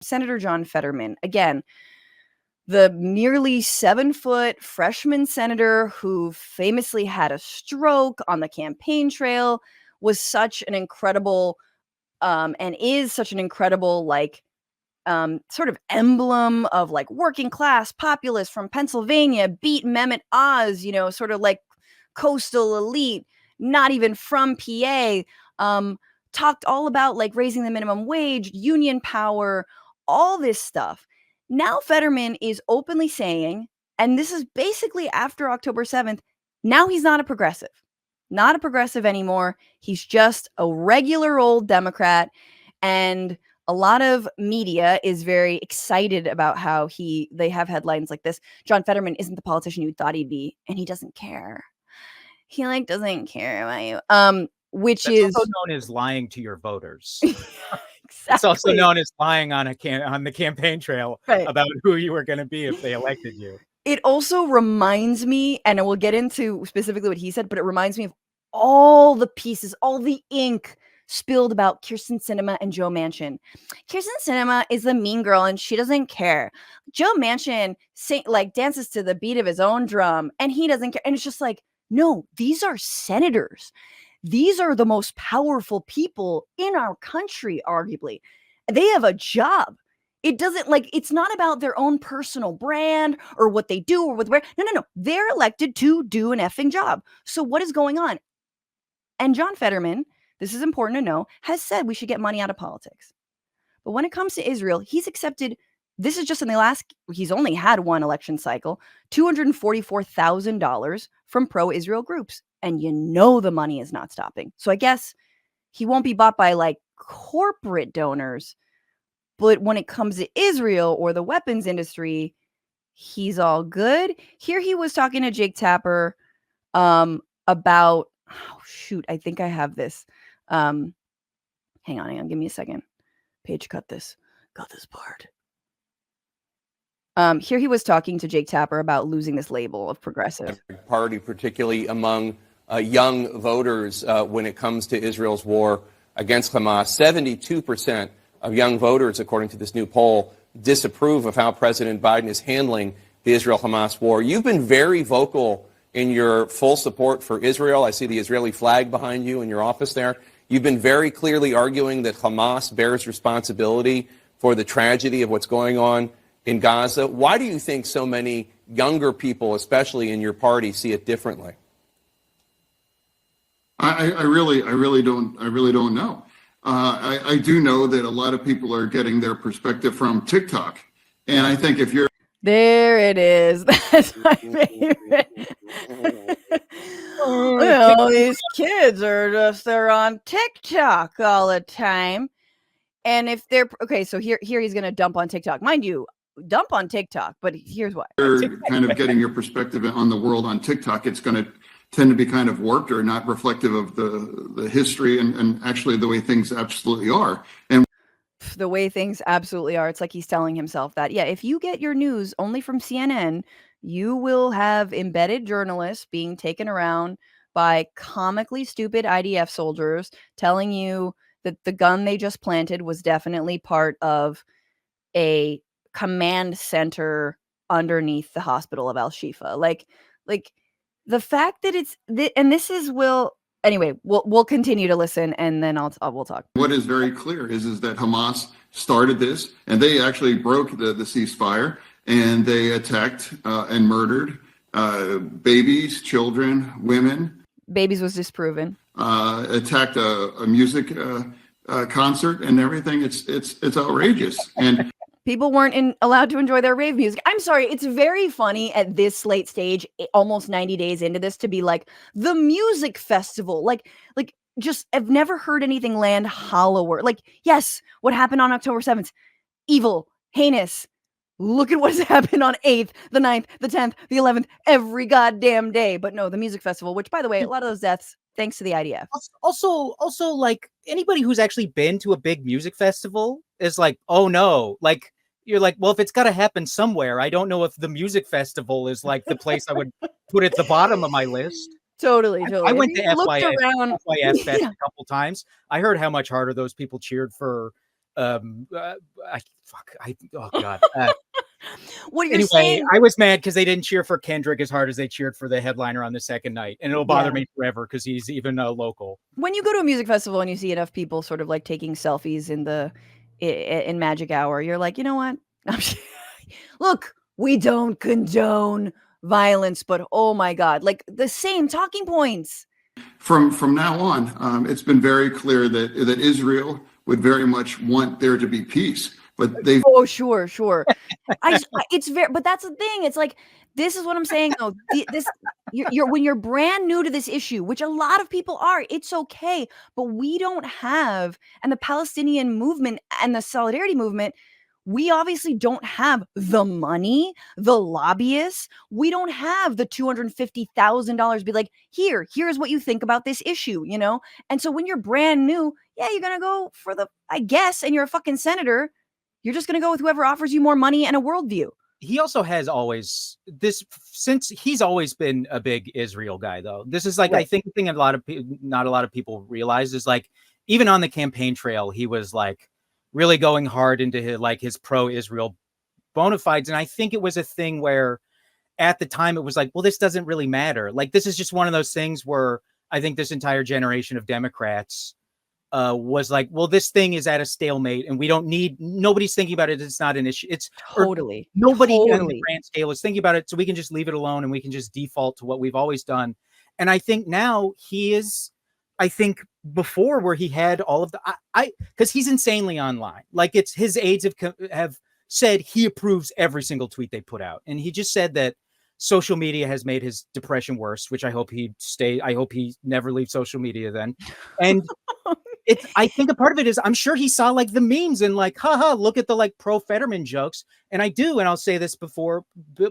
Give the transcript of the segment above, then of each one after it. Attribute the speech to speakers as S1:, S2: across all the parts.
S1: Senator John Fetterman, again, the nearly 7-foot freshman senator who famously had a stroke on the campaign trail, was such an incredible and is such an incredible, like, sort of emblem of like working class populace from Pennsylvania, beat Mehmet Oz, you know, sort of like coastal elite, not even from PA, talked all about like raising the minimum wage, union power, all this stuff. Now Fetterman is openly saying, and this is basically after October 7th, now he's not a progressive anymore. He's just a regular old Democrat. And a lot of media is very excited about how they have headlines like this. John Fetterman isn't the politician you thought he'd be, and he doesn't care. He like doesn't care about you. Which
S2: That's
S1: is
S2: also known as lying to your voters.
S1: Exactly.
S2: It's also known as lying on the campaign trail,
S1: right,
S2: about who you were going to be if they elected you.
S1: It also reminds me, and we'll get into specifically what he said, but it reminds me of all the pieces, all the ink spilled about Kyrsten Sinema and Joe Manchin. Kyrsten Sinema is the mean girl and she doesn't care. Joe Manchin dances to the beat of his own drum and he doesn't care. And it's just like, no, these are senators. These are the most powerful people in our country, arguably. They have a job. It doesn't it's not about their own personal brand or what they do or where. No. They're elected to do an effing job. So what is going on? And John Fetterman, this is important to know, has said we should get money out of politics. But when it comes to Israel, he's accepted, this is just in he's only had one election cycle, $244,000 from pro-Israel groups. And you know the money is not stopping. So I guess he won't be bought by like corporate donors. But when it comes to Israel or the weapons industry, he's all good. Here he was talking to Jake Tapper about, I think I have this. Hang on, give me a second. Page cut this part. Here he was talking to Jake Tapper about losing this label of progressive
S3: party, particularly among young voters when it comes to Israel's war against Hamas. 72% of young voters, according to this new poll, disapprove of how President Biden is handling the Israel-Hamas war. You've been very vocal in your full support for Israel. I see the Israeli flag behind you in your office there. You've been very clearly arguing that Hamas bears responsibility for the tragedy of what's going on in Gaza. Why do you think so many younger people, especially in your party, see it differently?
S4: I really don't know. I do know that a lot of people are getting their perspective from TikTok. And I think if you're...
S1: There it is. That's my favorite. Well, these kids they're on TikTok all the time. And if they're... Okay, so here he's going to dump on TikTok. Mind you, dump on TikTok, but here's why.
S4: You're kind of getting your perspective on the world on TikTok. It's going to tend to be kind of warped or not reflective of the history and actually the way things absolutely are. And
S1: the way things absolutely are. It's like he's telling himself that, yeah, if you get your news only from CNN, you will have embedded journalists being taken around by comically stupid IDF soldiers telling you that the gun they just planted was definitely part of a command center underneath the hospital of Al-Shifa. Like the fact that and this is anyway, we'll continue to listen and then we'll talk.
S4: What is very clear is that Hamas started this and they actually broke the ceasefire and they attacked and murdered babies, children, women.
S1: Babies was disproven.
S4: Attacked a music concert and everything. It's outrageous. And
S1: people weren't allowed to enjoy their rave music. I'm sorry. It's very funny at this late stage, almost 90 days into this, to be like the music festival. Like just I've never heard anything land hollower. Like, yes, what happened on October 7th? Evil, heinous. Look at what's happened on 8th, the 9th, the 10th, the 11th, every goddamn day. But no, the music festival, which, by the way, a lot of those deaths, thanks to the IDF.
S2: Also, like anybody who's actually been to a big music festival is like, oh no, like you're like, well, if it's got to happen somewhere, I don't know if the music festival is like the place I would put at the bottom of my list.
S1: Totally.
S2: I went to FYF Fest a couple times. I heard how much harder those people cheered for Oh God.
S1: What you're
S2: Anyway,
S1: saying,
S2: I was mad because they didn't cheer for Kendrick as hard as they cheered for the headliner on the second night, and it'll bother me forever because he's even local.
S1: when you go to a music festival and you see enough people sort of like taking selfies in Magic Hour, you're like, you know what? Look, we don't condone violence, but oh my God, like the same talking points.
S4: From now on, it's been very clear that Israel would very much want there to be peace, but they've
S1: Oh, sure. It's very, but that's the thing. It's like, this is what I'm saying though. You're when you're brand new to this issue, which a lot of people are, it's okay. But we don't have, and the Palestinian movement and the solidarity movement, we obviously don't have the money, the lobbyists. We don't have the $250,000 be like, here's what you think about this issue, you know? And so when you're brand new, yeah, you're going to go for I guess, and you're a fucking senator, you're just going to go with whoever offers you more money and a worldview.
S2: He also has always since he's always been a big Israel guy, though. This is like, right. I think the thing not a lot of people realize is like, even on the campaign trail, he was like really going hard into his pro-Israel bona fides. And I think it was a thing where at the time it was like, well, this doesn't really matter. Like, this is just one of those things where I think this entire generation of Democrats was like, well, this thing is at a stalemate and nobody's thinking about it. It's not an issue. It's nobody on the grand scale is thinking about it. So we can just leave it alone and we can just default to what we've always done. And I think now I think before where he had all of because he's insanely online. Like, it's his aides have said he approves every single tweet they put out. And he just said that social media has made his depression worse, which I hope he never leaves social media then. And I think a part of it is, I'm sure he saw like the memes and like, haha, look at the like pro Fetterman jokes. And I do. And I'll say this before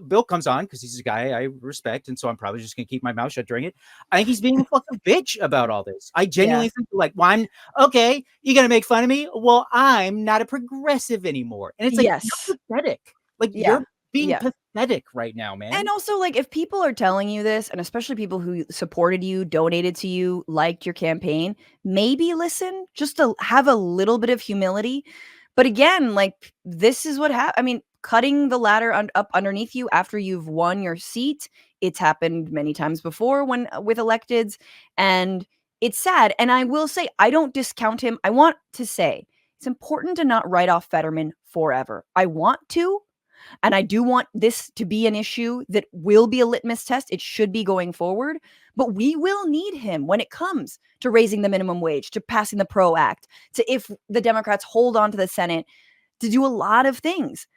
S2: Bill comes on, because he's a guy I respect. And so I'm probably just going to keep my mouth shut during it. I think he's being a fucking bitch about all this. I genuinely think like, well, okay, you're going to make fun of me. Well, I'm not a progressive anymore. And it's like, you're pathetic. Like, you're being pathetic right now, man.
S1: And also, like, if people are telling you this, and especially people who supported you, donated to you, liked your campaign, maybe listen, just to have a little bit of humility. But again, like, this is what happened. I mean, cutting the ladder up underneath you after you've won your seat, it's happened many times before with electeds, and it's sad. And I will say, I don't discount him. I want to say it's important to not write off Fetterman forever. I want to. And I do want this to be an issue that will be a litmus test. It should be going forward. But we will need him when it comes to raising the minimum wage, to passing the PRO Act, to, if the Democrats hold on to the Senate, to do a lot of things.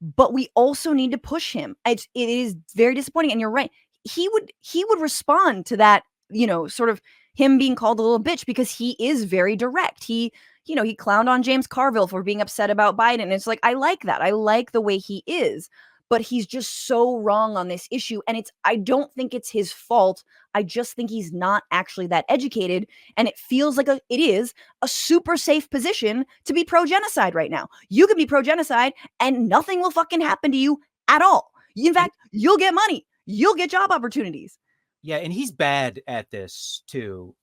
S1: But we also need to push him. It is very disappointing. And you're right. He would respond to that, you know, sort of him being called a little bitch, because he is very direct. He clowned on James Carville for being upset about Biden. And it's like, I like that. I like the way he is, but he's just so wrong on this issue. And I don't think it's his fault. I just think he's not actually that educated. And it feels like it is a super safe position to be pro-genocide right now. You can be pro-genocide and nothing will fucking happen to you at all. In fact, you'll get money. You'll get job opportunities.
S2: Yeah. And he's bad at this too.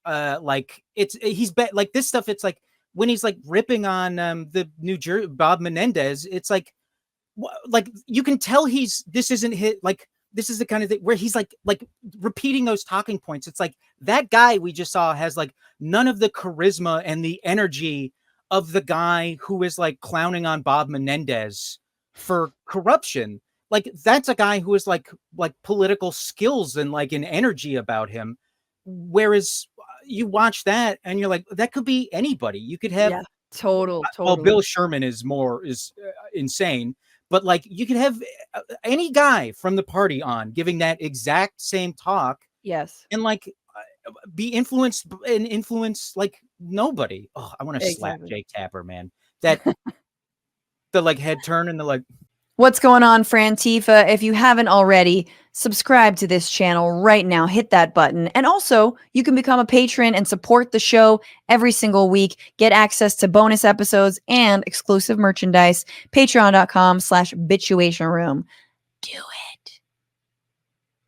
S2: He's bad. Like, this stuff, it's like, when he's like ripping on the New Jersey Bob Menendez, it's like you can tell this isn't hit. Like, this is the kind of thing where he's like repeating those talking points. It's like, that guy we just saw has like none of the charisma and the energy of the guy who is like clowning on Bob Menendez for corruption. Like, that's a guy who is like political skills and like an energy about him. Whereas you watch that and you're like, that could be anybody. You could have
S1: total.
S2: Well, Bill Sherman is insane, but like, you could have any guy from the party on giving that exact same talk.
S1: Yes.
S2: And like be influenced and influence like nobody. Oh, I want to slap Jake Tapper, man. That the like head turn and the like.
S1: What's going on, Frantifa? If you haven't already, subscribe to this channel right now. Hit that button. And also, you can become a patron and support the show every single week. Get access to bonus episodes and exclusive merchandise. Patreon.com/Bitchuation Room. Do it.